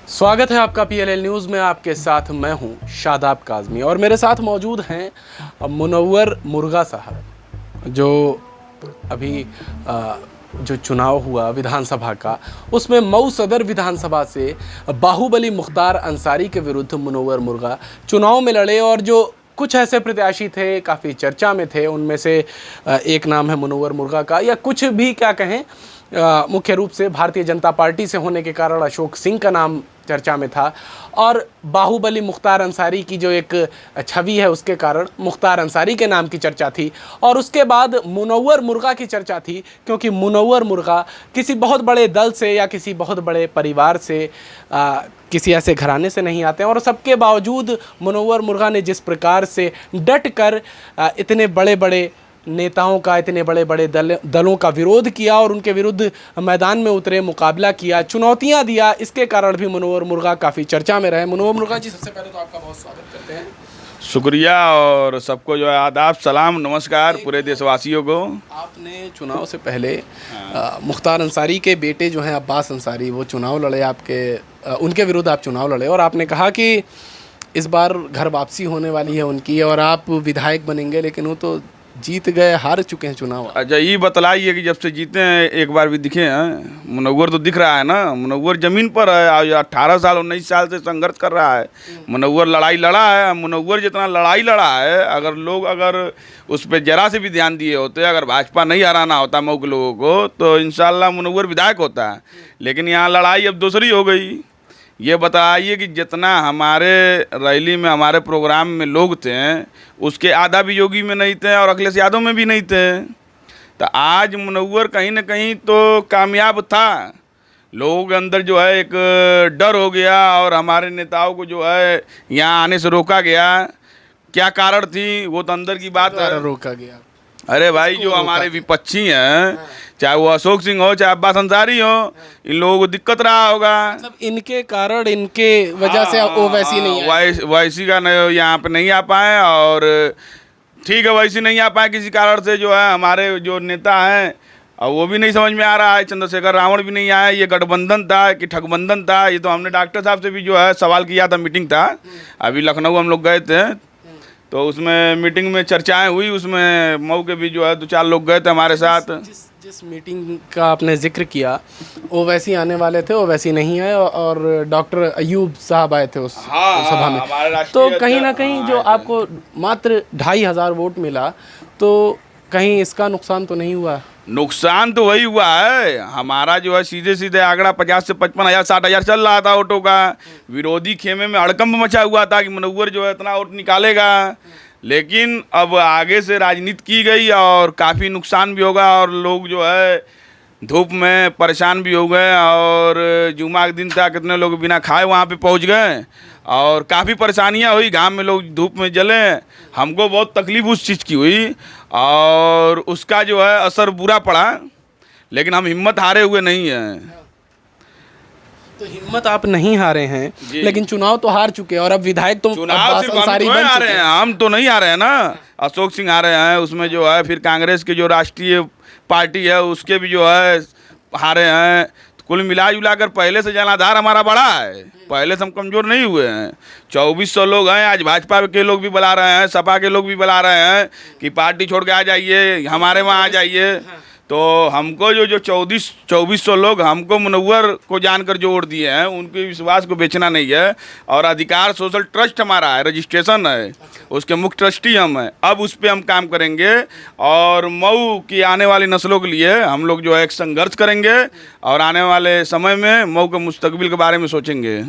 स्वागत है आपका पीएलएल न्यूज़ में। आपके साथ मैं हूं शादाब काज़मी और मेरे साथ मौजूद हैं मुनव्वर मुर्गा साहब, जो अभी जो चुनाव हुआ विधानसभा का, उसमें मऊ सदर विधानसभा से बाहुबली मुख्तार अंसारी के विरुद्ध मुनव्वर मुर्गा चुनाव में लड़े। और जो कुछ ऐसे प्रत्याशी थे काफ़ी चर्चा में थे, उनमें से एक नाम है मुनव्वर मुर्गा का, या कुछ भी क्या कहें, मुख्य रूप से भारतीय जनता पार्टी से होने के कारण अशोक सिंह का नाम चर्चा में था। और बाहुबली मुख्तार अंसारी की जो एक छवि है उसके कारण मुख्तार अंसारी के नाम की चर्चा थी। और उसके बाद मुनव्वर मुर्गा की चर्चा थी, क्योंकि मुनव्वर मुर्गा किसी बहुत बड़े दल से या किसी बहुत बड़े परिवार से किसी ऐसे घराने से नहीं आते हैं। और सबके बावजूद मुनव्वर मुर्गा ने जिस प्रकार से डट कर इतने बड़े बड़े नेताओं का, इतने बड़े बड़े दलों का विरोध किया और उनके विरुद्ध मैदान में उतरे, मुकाबला किया, चुनौतियां दिया, इसके कारण भी मुनव्वर मुर्गा काफ़ी चर्चा में रहे। मुनव्वर मुर्गा जी, सबसे पहले तो आपका बहुत स्वागत करते हैं। शुक्रिया, और सबको जो है आदाब, सलाम, नमस्कार पूरे देशवासियों को। आपने चुनाव से पहले मुख्तार अंसारी के बेटे जो हैं अब्बास अंसारी, वो चुनाव लड़े उनके विरुद्ध आप चुनाव लड़े, और आपने कहा कि इस बार घर वापसी होने वाली है उनकी और आप विधायक बनेंगे, लेकिन वो तो जीत गए, हार चुके हैं चुनाव। अच्छा, ये बतलाइए कि जब से जीते हैं एक बार भी दिखे हैं? मुनव्वर तो दिख रहा है ना, मुनव्वर ज़मीन पर है, 18 साल 19 साल से संघर्ष कर रहा है। मुनव्वर लड़ाई लड़ा है, मुनव्वर जितना लड़ाई लड़ा है, अगर उस पर जरा से भी ध्यान दिए होते, अगर भाजपा नहीं हराना होता मऊ के लोगों को, तो इंशाल्लाह मुनव्वर विधायक होता है। लेकिन यहाँ लड़ाई अब दूसरी हो गई। ये बताइए कि जितना हमारे रैली में, हमारे प्रोग्राम में लोग थे, उसके आधा भी योगी में नहीं थे और अखिलेश यादव में भी नहीं थे। तो आज मुनव्वर कहीं ना कहीं तो कामयाब था। लोगों के अंदर जो है एक डर हो गया और हमारे नेताओं को जो है यहाँ आने से रोका गया। क्या कारण थी वो तो अंदर की बात है। रोका गया, अरे भाई, जो हमारे विपक्षी हैं, चाहे वो अशोक सिंह हो चाहे अब्बास अंसारी हो, इन लोगों को दिक्कत रहा होगा। मतलब इनके कारण, इनके वजह से वो वैसी नहीं आए। वैसी का नहीं, यहाँ पे नहीं आ पाए। और ठीक है, वैसी नहीं आ पाए किसी कारण से। जो है हमारे जो नेता हैं, और वो भी नहीं समझ में आ रहा है, चंद्रशेखर रावण भी नहीं आया, ये गठबंधन था कि ठगबंधन था, ये तो हमने डॉक्टर साहब से भी जो है सवाल किया था। मीटिंग था अभी लखनऊ, हम लोग गए थे, तो उसमें मीटिंग में चर्चाएं हुई। उसमें मऊ के भी जो है 2-4 लोग गए थे हमारे साथ। जिस मीटिंग का आपने जिक्र किया, वो वैसी आने वाले थे, वो वैसी नहीं आए, और डॉक्टर अयूब साहब आए थे उस सभा में। तो कहीं ना कहीं जो आपको मात्र 2500 वोट मिला, तो कहीं इसका नुकसान तो नहीं हुआ? नुकसान तो वही हुआ है। हमारा जो है सीधे सीधे आंकड़ा 50 से 55 60 हज़ार चल रहा था वोटों का। विरोधी खेमे में हड़कंप मचा हुआ था कि मुनव्वर जो है इतना वोट निकालेगा। लेकिन अब आगे से राजनीति की गई और काफ़ी नुकसान भी होगा, और लोग जो है धूप में परेशान भी हो गए। और जुमा के दिन था, कितने लोग बिना खाए वहाँ पे पहुँच गए और काफ़ी परेशानियाँ हुई। गांव में लोग धूप में जले, हमको बहुत तकलीफ उस चीज़ की हुई और उसका जो है असर बुरा पड़ा। लेकिन हम हिम्मत हारे हुए नहीं हैं। तो हिम्मत आप नहीं हारे हैं, लेकिन चुनाव तो हार चुके हैं, और अब विधायक तो चुनाव सिर्फ हम तो हारे हैं, हम तो नहीं हारे हैं ना। अशोक सिंह हारे हैं, उसमें जो है फिर कांग्रेस की जो राष्ट्रीय पार्टी है उसके भी जो है हारे हैं। कुल मिला जुला कर पहले से जनाधार हमारा बड़ा है, पहले से हम कमज़ोर नहीं हुए हैं। 2400 लोग हैं, आज भाजपा के लोग भी बुला रहे हैं, सपा के लोग भी बुला रहे हैं कि पार्टी छोड़ के आ जाइए, हमारे वहाँ आ जाइए। तो हमको जो 2400 लोग हमको मुनव्वर को जानकर जो वोट दिए हैं, उनके विश्वास को बेचना नहीं है। और अधिकार सोशल ट्रस्ट हमारा है, रजिस्ट्रेशन है, उसके मुख्य ट्रस्टी हम हैं। अब उस पर हम काम करेंगे और मऊ की आने वाली नस्लों के लिए हम लोग जो है एक संघर्ष करेंगे और आने वाले समय में मऊ के मुस्तकबिल के बारे में सोचेंगे,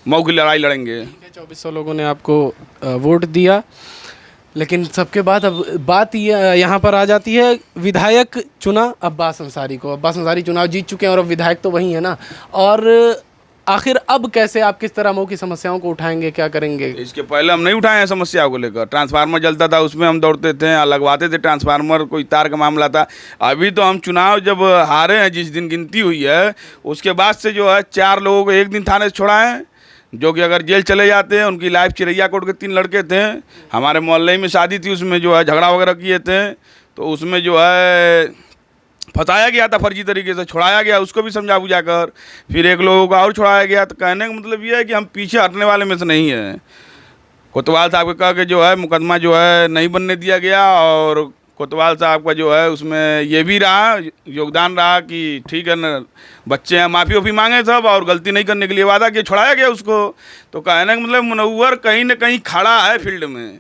मऊ की लड़ाई लड़ेंगे। 2400 लोगों ने आपको वोट दिया, लेकिन सबके बाद अब बात यहाँ पर आ जाती है, विधायक चुना अब्बास अंसारी को। अब्बास अंसारी चुनाव जीत चुके हैं और अब विधायक तो वही है ना। और आखिर अब कैसे, आप किस तरह मऊ की समस्याओं को उठाएंगे, क्या करेंगे? इसके पहले हम नहीं उठाए हैं समस्याओं को लेकर। ट्रांसफार्मर जलता था, उसमें हम दौड़ते थे, लगवाते थे ट्रांसफार्मर, कोई तार का मामला था। अभी तो हम चुनाव जब हारे हैं, जिस दिन गिनती हुई है, उसके बाद से जो है 4 लोगों को एक दिन थाने से छोड़ाएं, जो कि अगर जेल चले जाते हैं। उनकी लाइफ चिरैया कोट के 3 लड़के थे, हमारे मोहल्ले में शादी थी, उसमें जो है झगड़ा वगैरह किए थे, तो उसमें जो है फंसाया गया था फर्जी तरीके से, छुड़ाया गया, उसको भी समझा बुझा कर, फिर एक लोगों को और छुड़ाया गया। तो कहने का मतलब ये है कि हम पीछे हटने वाले में से नहीं हैं। कोतवाल साहब के कह के जो है मुकदमा जो है नहीं बनने दिया गया, और कोतवाल साहब का जो है उसमें ये भी रहा, योगदान रहा कि ठीक है न, बच्चे हैं, माफ़ी वाफ़ी मांगे सब और गलती नहीं करने के लिए वादा किया, छुड़ाया गया उसको। तो कहने का मतलब मुनव्वर कहीं न कहीं खड़ा है फील्ड में।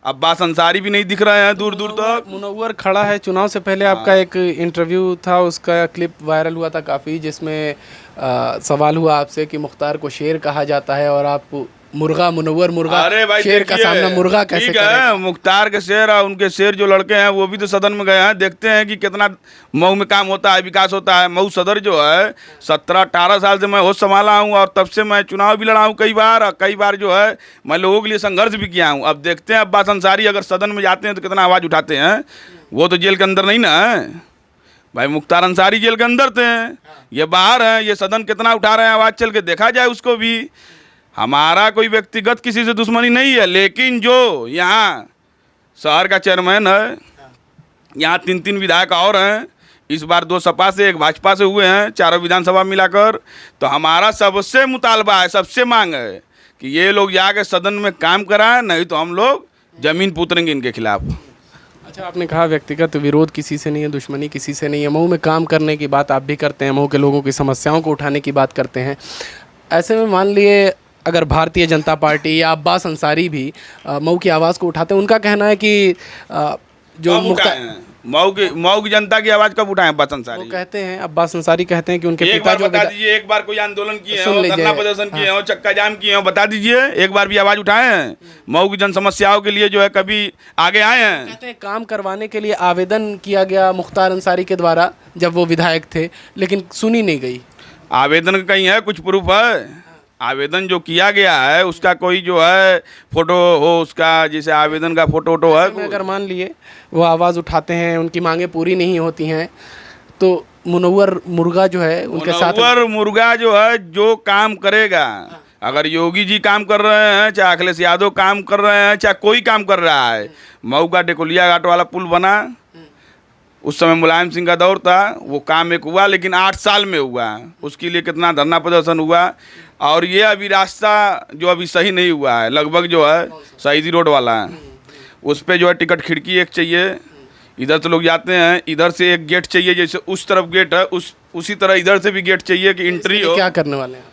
अब्बास अंसारी भी नहीं दिख रहे हैं दूर दूर तक। मुनव्वर खड़ा है। चुनाव से पहले आपका एक इंटरव्यू था, उसका क्लिप वायरल हुआ था काफ़ी, जिसमें सवाल हुआ आपसे कि मुख्तार को शेर कहा जाता है और आप मुनव्वर मुर्गा, अरे भाई शेर का सामना मुर्गा कैसे ठीक है, मुख्तार के शेर और उनके शेर जो लड़के हैं वो भी तो सदन में गए हैं। देखते हैं कि कितना मऊ में काम होता है, विकास होता है। मऊ सदर जो है 17-18 साल से मैं होश संभाला हूँ, और तब से मैं चुनाव भी लड़ा हूँ कई बार, और कई बार जो है मैं लोगों के लिए संघर्ष भी किया हूँ। अब देखते हैं अब्बास अंसारी अगर सदन में जाते हैं तो कितना आवाज़ उठाते हैं। वो तो जेल के अंदर नहीं ना है भाई, मुख्तार अंसारी जेल के अंदर थे, ये बाहर हैं। ये सदन कितना उठा रहे हैं आवाज़, चल के देखा जाए उसको भी। हमारा कोई व्यक्तिगत किसी से दुश्मनी नहीं है, लेकिन जो यहाँ शहर का चेयरमैन है, यहाँ 3 विधायक और हैं, इस बार 2 सपा से 1 भाजपा से हुए हैं, चारों विधानसभा मिलाकर। तो हमारा सबसे मुतालबा है, सबसे मांग है कि ये लोग जाके सदन में काम कराएं, नहीं तो हम लोग जमीन पूतरेंगे इनके खिलाफ। अच्छा, आपने कहा व्यक्तिगत विरोध किसी से नहीं है, दुश्मनी किसी से नहीं है। मऊ में काम करने की बात आप भी करते हैं, मऊ के लोगों की समस्याओं को उठाने की बात करते हैं। ऐसे में मान लिए अगर भारतीय जनता पार्टी या अब्बास अंसारी भी मऊ की आवाज़ को उठाते हैं, उनका कहना है कि मऊ की जनता की आवाज़ कब उठाएं अब्बास अंसारी? वो कहते हैं, अब्बास अंसारी कहते हैं कि उनके पिता जो बता दीजिए, एक बार कोई आंदोलन किए हो, धरना प्रदर्शन किए हो, चक्का जाम किए हो, बता दीजिए, एक बार भी आवाज़ उठाए हैं मऊ की जन समस्याओं के लिए जो है, कभी आगे आए हैं? कहते हैं काम करवाने के लिए आवेदन किया गया मुख्तार अंसारी के द्वारा जब वो विधायक थे, लेकिन सुनी नहीं गई। आवेदन कहीं है, कुछ प्रूफ है? आवेदन जो किया गया है उसका कोई जो है फोटो हो, उसका जैसे आवेदन का फोटो है? अगर मान लिए वो आवाज़ उठाते हैं, उनकी मांगे पूरी नहीं होती हैं, तो मुनव्वर मुर्गा जो है उनके साथ, मुनव्वर मुर्गा जो है जो काम करेगा, अगर योगी जी काम कर रहे हैं, चाहे अखिलेश यादव काम कर रहे हैं, चाहे कोई काम कर रहा है, मऊ का डेकोलिया घाट वाला पुल बना, उस समय मुलायम सिंह का दौर था, वो काम एक हुआ, लेकिन 8 साल में हुआ। उसके लिए कितना धरना प्रदर्शन हुआ। और ये अभी रास्ता जो अभी सही नहीं हुआ है, लगभग जो है शहीदी रोड वाला है, उस पर जो है टिकट खिड़की एक चाहिए। इधर से लोग जाते हैं, इधर से एक गेट चाहिए, जैसे उस तरफ गेट है उसी तरह इधर से भी गेट चाहिए कि एंट्री हो। क्या करने वाले हैं?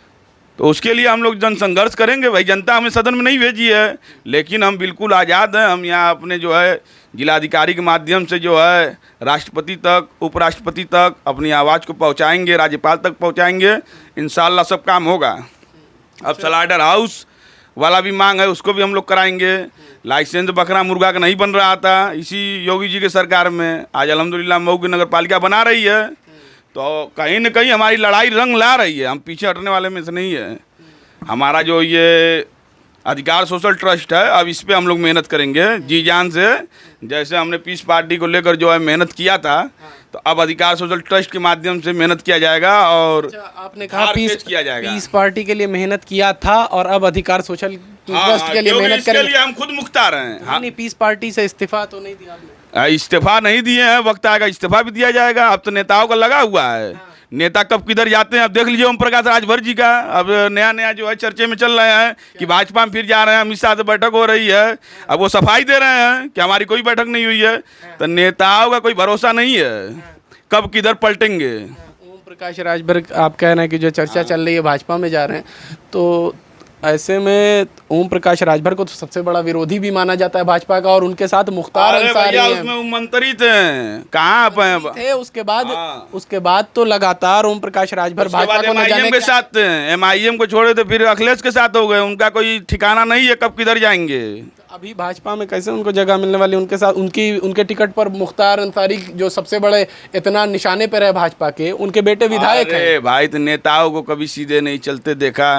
तो उसके लिए हम लोग जन संघर्ष करेंगे भाई। जनता हमें सदन में नहीं भेजी है, लेकिन हम बिल्कुल आज़ाद हैं। हम यहाँ अपने जो है जिलाधिकारी के माध्यम से जो है राष्ट्रपति तक, उपराष्ट्रपति तक अपनी आवाज़ को पहुँचाएंगे, राज्यपाल तक पहुँचाएंगे। इंशाल्लाह सब काम होगा। अब स्लाइडर हाउस वाला भी मांग है, उसको भी हम लोग कराएंगे। लाइसेंस बकरा मुर्गा का नहीं बन रहा था इसी योगी जी के सरकार में, आज अल्हम्दुलिल्लाह मऊ की नगर पालिका बना रही है। तो कहीं न कहीं हमारी लड़ाई रंग ला रही है, हम पीछे हटने वाले में से नहीं है। हमारा जो ये अधिकार सोशल ट्रस्ट है, अब इस पे हम लोग मेहनत करेंगे जी जान से। जैसे हमने पीस पार्टी को लेकर जो है मेहनत किया था, तो अब अधिकार सोशल ट्रस्ट के माध्यम से मेहनत किया जाएगा। और आपने कहा पीस पार्टी के लिए मेहनत किया था और अब अधिकार सोशल ट्रस्ट के लिए मेहनत करेंगे। इसके लिए हम खुद मुख्तार हैं। नहीं, पीस पार्टी से इस्तीफा तो नहीं दिया आपने? इस्तीफा नहीं दिए हैं, वक्त आएगा इस्तीफा भी दिया जाएगा। अब तो नेताओं का लगा हुआ है, नेता कब किधर जाते हैं। अब देख लीजिए ओम प्रकाश राजभर जी का अब नया जो है चर्चे में चल रहे हैं कि भाजपा में फिर जा रहे हैं, अमित शाह से बैठक हो रही है। अब वो सफाई दे रहे हैं कि हमारी कोई बैठक नहीं हुई है। तो नेताओं का कोई भरोसा नहीं है, कब किधर पलटेंगे। ओम प्रकाश राजभर आप कह रहे हैं कि जो चर्चा चल रही है भाजपा में जा रहे हैं, तो ऐसे में ओम प्रकाश राजभर को तो सबसे बड़ा विरोधी भी माना जाता है भाजपा का, और उनके साथ मुख्तार अंसारी हैं। उसमें मंत्री थे, कहाँ थे उसके बाद तो लगातार ओम प्रकाश राजभर भाजपा को न जाने के साथ थे। MIM को छोड़े तो फिर अखिलेश के साथ हो गए, उनका कोई ठिकाना नहीं है कब किधर जाएंगे। अभी भाजपा में कैसे उनको जगह मिलने वाली? उनके साथ उनके टिकट पर मुख्तार अंसारी जो सबसे बड़े इतना निशाने पर है भाजपा के, उनके बेटे विधायक हैं। भाई तो नेताओं को कभी सीधे नहीं चलते देखा।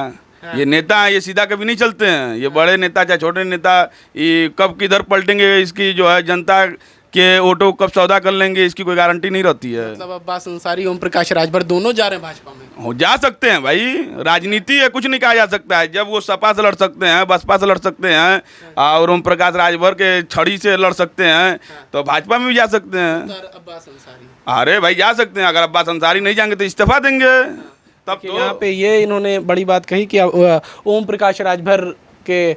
ये नेता हैं, ये सीधा कभी नहीं चलते हैं। ये बड़े नेता चाहे छोटे नेता, ये कब किधर पलटेंगे इसकी जो है जनता के ऑटो कब सौदा कर लेंगे इसकी कोई गारंटी नहीं रहती है। मतलब अब्बास अंसारी, ओम प्रकाश राजभर दोनों जा रहे हैं भाजपा में? हो जा सकते हैं भाई, राजनीति है, कुछ नहीं कहा जा सकता है। जब वो सपा से लड़ सकते हैं, बसपा से लड़ सकते हैं और ओम प्रकाश राजभर के छड़ी से लड़ सकते हैं, तो भाजपा में भी जा सकते हैं। अब्बास अंसारी, अरे भाई जा सकते हैं। अगर अब्बास अंसारी नहीं जाएंगे तो इस्तीफा देंगे। तब तो यहाँ पे ये इन्होंने बड़ी बात कही कि ओम प्रकाश राजभर के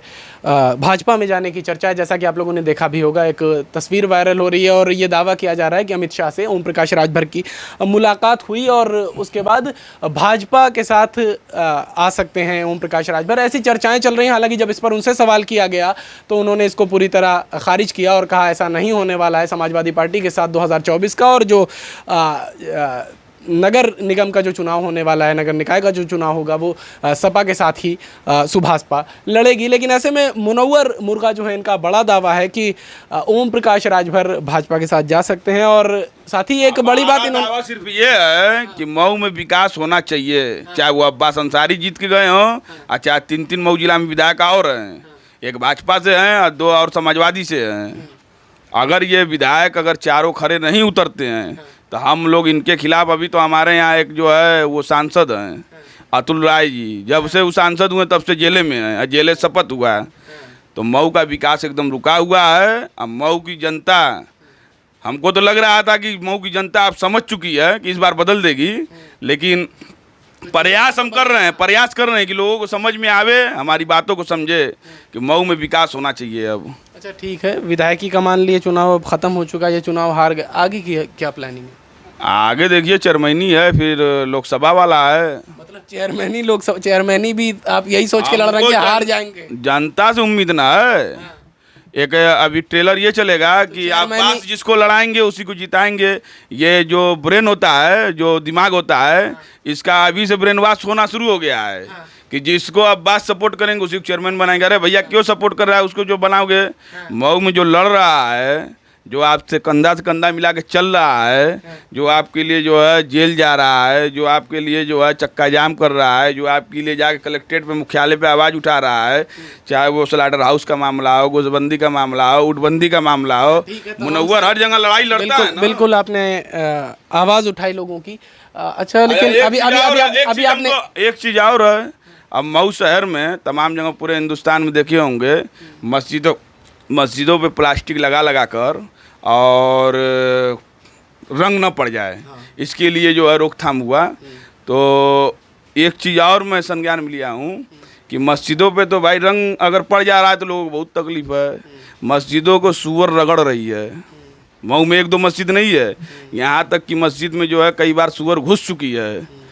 भाजपा में जाने की चर्चा है। जैसा कि आप लोगों ने देखा भी होगा, एक तस्वीर वायरल हो रही है और ये दावा किया जा रहा है कि अमित शाह से ओम प्रकाश राजभर की मुलाकात हुई और उसके बाद भाजपा के साथ आ सकते हैं ओम प्रकाश राजभर। ऐसी चर्चाएं चल रही हैं। हालांकि जब इस पर उनसे सवाल किया गया तो उन्होंने इसको पूरी तरह खारिज किया और कहा ऐसा नहीं होने वाला है। समाजवादी पार्टी के साथ 2024 का और जो नगर निगम का जो चुनाव होने वाला है, नगर निकाय का जो चुनाव होगा, वो सपा के साथ ही सुभाषपा लड़ेगी। लेकिन ऐसे में मुनव्वर मुर्गा जो है, इनका बड़ा दावा है कि ओम प्रकाश राजभर भाजपा के साथ जा सकते हैं। और साथ ही एक बड़ी बात इन्होंने सिर्फ ये है कि मऊ में विकास होना चाहिए, चाहे वो अब्बास अंसारी जीत के गए हों और चाहे 3 मऊ जिला में विधायक और हैं, एक भाजपा से हैं और 2 और समाजवादी से हैं। अगर ये विधायक अगर चारों खड़े नहीं उतरते हैं तो हम लोग इनके खिलाफ, अभी तो हमारे यहाँ एक जो है वो सांसद हैं अतुल राय जी, जब से वो सांसद हुए तब से जेले में हैं, जेले शपथ हुआ है। तो मऊ का विकास एकदम रुका हुआ है। अब मऊ की जनता, हमको तो लग रहा था कि मऊ की जनता अब समझ चुकी है कि इस बार बदल देगी, लेकिन प्रयास हम कर रहे हैं, प्रयास कर रहे हैं कि लोगों को समझ में आवे, हमारी बातों को समझे कि मऊ में विकास होना चाहिए अब। अच्छा ठीक है, विधायकी का मान लिए चुनाव अब ख़त्म हो चुका है, ये चुनाव हार गए, आगे की क्या प्लानिंग है? आगे देखिए चेयरमैनी है, फिर लोकसभा वाला है। मतलब चेयरमैनी, लोकसभा चेयरमैनी भी आप यही सोच के लड़ रहे हैं कि हार जाएंगे? जनता से उम्मीद ना है। एक अभी ट्रेलर ये चलेगा कि आप पास जिसको लड़ाएंगे उसी को जिताएंगे। ये जो ब्रेन होता है, जो दिमाग होता है, इसका अभी से ब्रेन वॉश होना शुरू हो गया है कि जिसको अब बात सपोर्ट करेंगे उसी को चेयरमैन बनाएंगे। अरे भैया क्यों सपोर्ट कर रहा है उसको, जो बनाओगे। मऊ में जो लड़ रहा है, जो आपसे कंधा से कंधा मिला के चल रहा है, जो आपके लिए जो है जेल जा रहा है, जो आपके लिए जो है चक्का जाम कर रहा है, जो आपके लिए जाके कलेक्ट्रेट पे मुख्यालय पे आवाज़ उठा रहा है, चाहे वो स्लाटर हाउस का मामला हो, गोशबंदी का मामला हो, उटबंदी का मामला हो, मुनव्वर हर जगह लड़ाई लड़ता है ना। बिल्कुल आपने आवाज़ उठाई लोगों की। अच्छा, लेकिन अभी आपने एक चीज़ और है। अब मऊ शहर में तमाम जगह पूरे हिंदुस्तान में देखे होंगे, मस्जिदों पे प्लास्टिक लगा कर और रंग न पड़ जाए, इसके लिए जो है रोकथाम हुआ। तो एक चीज़ और मैं संज्ञान में लिया हूँ कि मस्जिदों पे तो भाई रंग अगर पड़ जा रहा है तो लोगों को बहुत तकलीफ है। मस्जिदों को सूअर रगड़ रही है। मऊ में 1-2 मस्जिद नहीं है, यहाँ तक कि मस्जिद में जो है कई बार सूअर घुस चुकी है।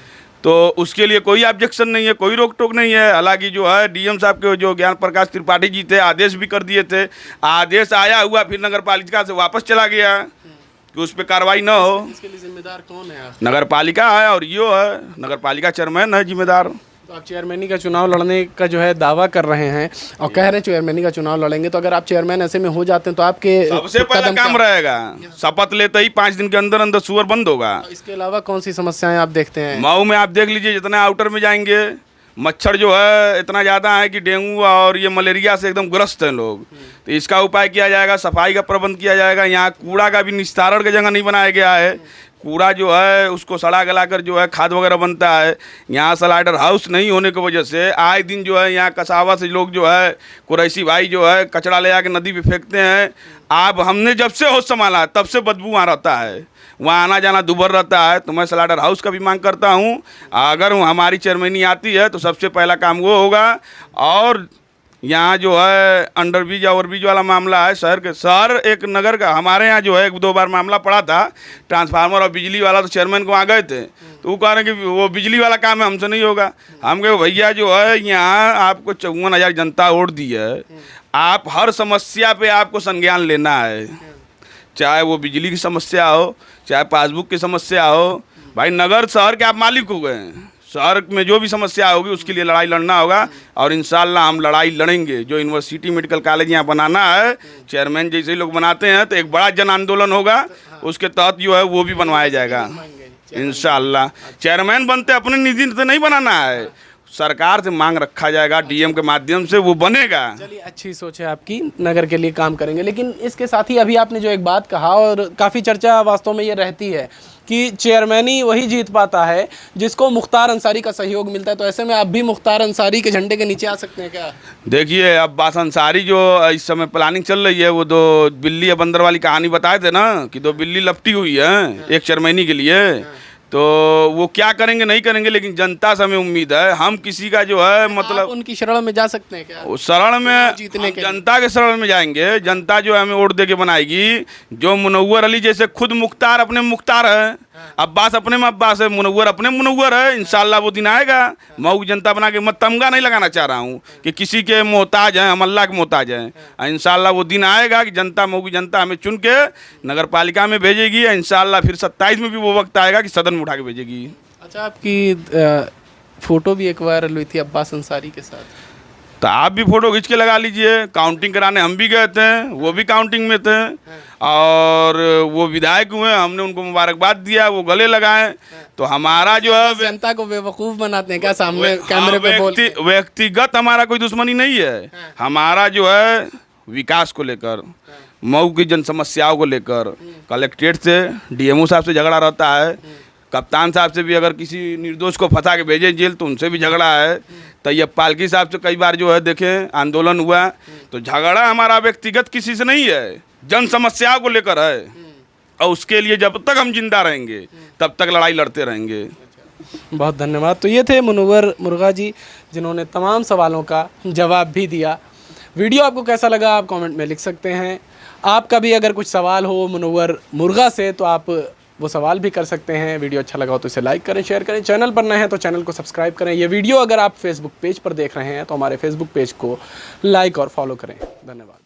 तो उसके लिए कोई ऑब्जेक्शन नहीं है, कोई रोक टोक नहीं है। हालांकि जो है डीएम साहब के जो ज्ञान प्रकाश त्रिपाठी जी थे, आदेश भी कर दिए थे। आदेश आया हुआ, फिर नगर पालिका से वापस चला गया कि उस पर कार्रवाई न हो। इसके लिए जिम्मेदार कौन है? नगर पालिका है और यो है, नगर पालिका चेयरमैन है जिम्मेदार। तो आप चेयरमैनी का चुनाव लड़ने का जो है दावा कर रहे हैं और कह रहे हैं चेयरमैनी का चुनाव लड़ेंगे, तो अगर आप चेयरमैन ऐसे में हो जाते हैं तो आपके सबसे पहला काम रहेगा, शपथ लेते ही 5 दिन के अंदर अंदर सूअर बंद होगा। इसके अलावा कौन सी समस्याएं आप देखते हैं? मऊ में आप देख लीजिए, जितने आउटर में जाएंगे मच्छर जो है इतना ज़्यादा है कि डेंगू और ये मलेरिया से एकदम ग्रस्त हैं लोग। तो इसका उपाय किया जाएगा, सफाई का प्रबंध किया जाएगा। यहाँ कूड़ा का भी निस्तारण की जगह नहीं बनाया गया है। कूड़ा जो है उसको सड़ा गला कर जो है खाद वगैरह बनता है। यहाँ स्लाइडर हाउस नहीं होने की वजह से आए दिन जो है यहाँ कसावा से लोग जो है कुरैशी भाई जो है कचरा ले आके नदी पे फेंकते हैं। अब हमने जब से होश संभाला तब से बदबू वहाँ रहता है, वहाँ आना जाना दुभर रहता है। तो मैं स्लाइडर हाउस का भी मांग करता हूँ, अगर हमारी चेयरमैनी आती है तो सबसे पहला काम वो होगा। और यहाँ जो है अंडरब्रिज ओवरब्रिज वाला मामला है, शहर एक नगर का, हमारे यहाँ जो है 1-2 बार मामला पड़ा था ट्रांसफार्मर और बिजली वाला। तो चेयरमैन को आ गए थे तो वो कह रहे हैं कि वो बिजली वाला काम है, हमसे नहीं होगा। हम कहे भैया जो है यहाँ आपको 54,000 जनता वोट दी है, आप हर समस्या पे आपको संज्ञान लेना है, चाहे वो बिजली की समस्या हो, चाहे पासबुक की समस्या हो। भाई नगर शहर के आप मालिक हो गए हैं, शहर में जो भी समस्या होगी उसके लिए लड़ाई लड़ना होगा। और इंशाल्लाह हम लड़ाई लड़ेंगे। जो यूनिवर्सिटी मेडिकल कॉलेज यहाँ बनाना है, चेयरमैन जैसे ही लोग बनाते हैं तो एक बड़ा जन आंदोलन होगा, उसके तहत जो है वो भी बनवाया जाएगा इंशाल्लाह। चेयरमैन बनते अपने निधि से नहीं बनाना है, सरकार से मांग रखा जाएगा, डीएम के माध्यम से वो बनेगा। चलिए, अच्छी सोच है आपकी, नगर के लिए काम करेंगे। लेकिन इसके साथ ही अभी आपने जो एक बात कहा, और काफ़ी चर्चा वास्तव में ये रहती है कि चेयरमैन ही वही जीत पाता है जिसको मुख्तार अंसारी का सहयोग मिलता है। तो ऐसे में आप भी मुख्तार अंसारी के झंडे के नीचे आ सकते हैं क्या? देखिए, अब्बास अंसारी जो इस समय प्लानिंग चल रही है, वो दो बिल्ली या बंदर वाली कहानी बताए थे ना, कि दो बिल्ली लपटी हुई है एक चेयरमैनी के लिए। तो वो क्या करेंगे नहीं करेंगे, लेकिन जनता से हमें उम्मीद है। हम किसी का जो है मतलब उनकी शरण में जा सकते हैं क्या? शरण में जीतने के जनता के शरण में जाएंगे। जनता जो है हमें वोट दे के बनाएगी। जो मुनव्वर अली जैसे खुद मुख्तार अपने मुख्तार है, अब्बास अपने में अब्बास है, मुनव्वर अपने मुनव्वर है। इंशाल्लाह वो दिन आएगा। मऊ की जनता बना के, मैं तमगा नहीं लगाना चाह रहा हूँ कि किसी के मोहताज हैं, हम अल्लाह के मोहताज हैं। इंशाल्लाह वो दिन आएगा कि जनता, मऊ की जनता हमें चुन के नगर पालिका में भेजेगी। इंशाल्लाह फिर 27 में भी वो वक्त आएगा कि सदन में उठा के भेजेगी। अच्छा, आपकी फोटो भी एक वायरल हुई थी अब्बास अंसारी के साथ, तो आप भी फोटो खींच के लगा लीजिए। काउंटिंग कराने हम भी गए थे, वो भी काउंटिंग में थे, और वो विधायक हुए, हमने उनको मुबारकबाद दिया, वो गले लगाए। तो हमारा जो है जनता को बेवकूफ़ बनाते हैं क्या सामने कैमरे पे बोल के? व्यक्तिगत हमारा कोई दुश्मनी नहीं है। हमारा जो है विकास को लेकर, मऊ की जन समस्याओं को लेकर, कलेक्ट्रेट से डीएमओ साहब से झगड़ा रहता है, कप्तान साहब से भी अगर किसी निर्दोष को फंसा के भेजे जेल तो उनसे भी झगड़ा है। तैयब पालकी साहब से कई बार जो है देखें आंदोलन हुआ। तो झगड़ा हमारा व्यक्तिगत किसी से नहीं है, जन समस्याओं को लेकर है। और उसके लिए जब तक हम जिंदा रहेंगे तब तक लड़ाई लड़ते रहेंगे। बहुत धन्यवाद। तो ये थे मुनव्वर मुर्गा जी, जिन्होंने तमाम सवालों का जवाब भी दिया। वीडियो आपको कैसा लगा आप कमेंट में लिख सकते हैं। आपका भी अगर कुछ सवाल हो मुनव्वर मुर्गा से तो आप वो सवाल भी कर सकते हैं। वीडियो अच्छा लगा हो तो इसे लाइक करें, शेयर करें। चैनल पर नए हैं तो चैनल को सब्सक्राइब करें। ये वीडियो अगर आप फेसबुक पेज पर देख रहे हैं तो हमारे फेसबुक पेज को लाइक और फॉलो करें। धन्यवाद।